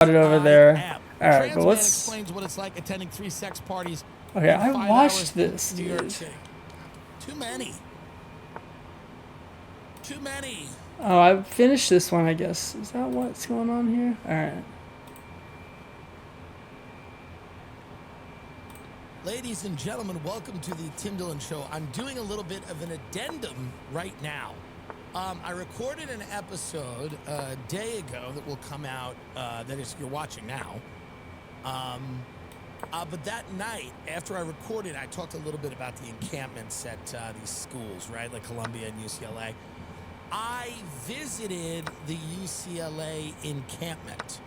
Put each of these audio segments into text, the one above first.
it over there. All right, but let's. Explains what it's like attending 3 sex parties. Okay, I watched this, New York dude. City. Too many. Too many. Oh, I finished this one, I guess. Is that what's going on here? All right. Ladies and gentlemen, welcome to the Tim Dillon Show. I'm doing a little bit of an addendum right now. I recorded an episode a day ago that will come out, that is, you're watching now. But that night, after I recorded, I talked a little bit about the encampments at these schools, right, like Columbia and UCLA. I visited the UCLA encampment.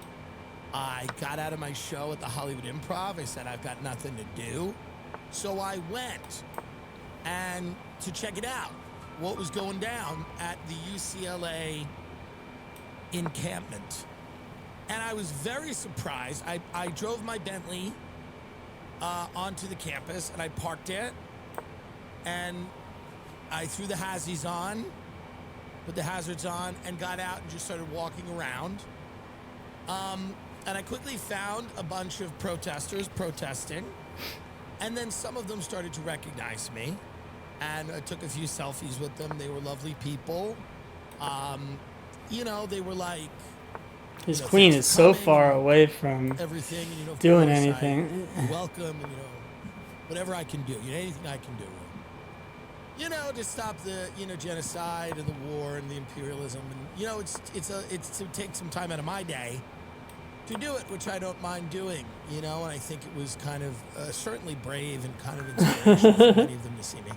I got out of my show at the Hollywood Improv. I said, I've got nothing to do. So I went and to check it out, what was going down at the UCLA encampment. And I was very surprised. I drove my Bentley onto the campus, and I parked it, and I threw the hazzies on, put the hazards on, and got out and just started walking around. And I quickly found a bunch of protesters protesting, and then some of them started to recognize me, and I took a few selfies with them. They were lovely people. You know, they were like, His queen is so far away from everything, and, you know, doing anything. Welcome, and, you know, whatever I can do, you know, anything I can do, you know, to stop the, you know, genocide and the war and the imperialism, and, you know, it's to take some time out of my day to do it, which I don't mind doing, you know, and I think it was kind of certainly brave and kind of inspirational for many of them to see me.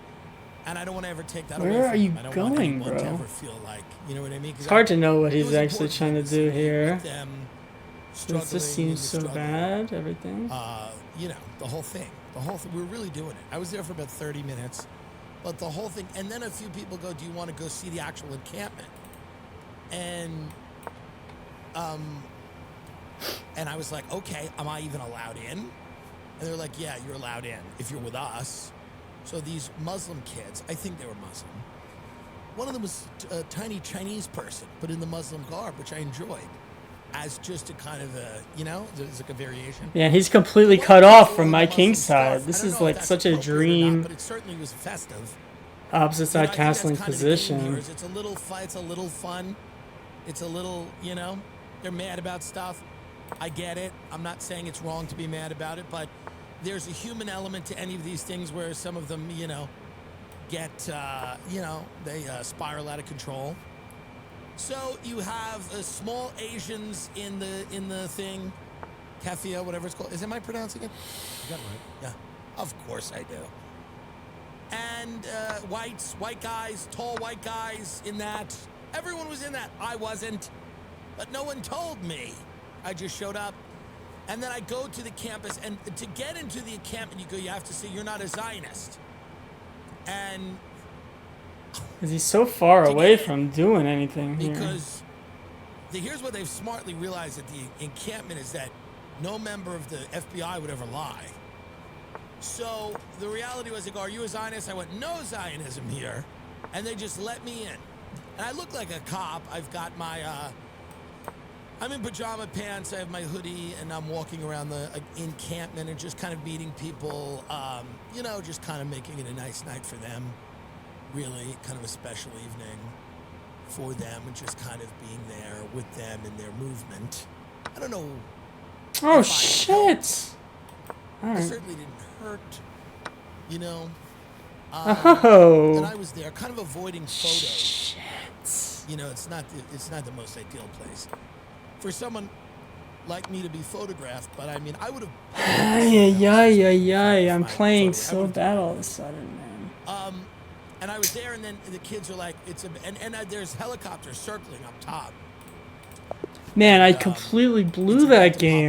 And I don't want to ever take that away from them. Where are you I don't going, want anyone bro? to ever feel like, you know what I mean? It's hard to know what he's actually trying to do here. This just seems so bad, everything. You know, the whole thing. We were really doing it. I was there for about 30 minutes, but the whole thing. And then a few people go, do you want to go see the actual encampment? And I was like, okay, am I even allowed in? And they're like, yeah, you're allowed in if you're with us. So these Muslim kids, I think they were Muslim. One of them was a tiny Chinese person, but in the Muslim garb, which I enjoyed, as just a kind of a, you know, there's like a variation. Yeah, he's completely cut off from my king side. This is like such a dream. But it certainly was festive. Opposite side castling position. It's a little fun. It's a little fun. It's a little, you know, they're mad about stuff. I get it. I'm not saying it's wrong to be mad about it, but there's a human element to any of these things where some of them, you know, get, you know, they spiral out of control. So you have small Asians in the thing, Kafia, whatever it's called. Am I pronouncing it? You got it right. Yeah, of course I do. And white guys, tall white guys in that. Everyone was in that. I wasn't, but no one told me. I just showed up. And then I go to the campus, and to get into the encampment, you have to say you're not a Zionist. And because he's so far away from doing anything here. Because here's what they've smartly realized at the encampment is that no member of the FBI would ever lie. So the reality was, they go, are you a Zionist? I went, no Zionism here. And they just let me in. And I look like a cop. I've got my... I'm in pajama pants, I have my hoodie, and I'm walking around the encampment and just kind of meeting people, you know, just kind of making it a nice night for them. Really, kind of a special evening for them, and just kind of being there with them in their movement. I don't know. Oh, shit! I certainly didn't hurt, you know. Oh. And I was there, kind of avoiding photos. Shit. You know, it's not the most ideal place for someone like me to be photographed, but I mean, I would have... I'm playing so bad all of a sudden, man. And I was there, and then the kids are like, there's helicopters circling up top. Man, I completely blew that game.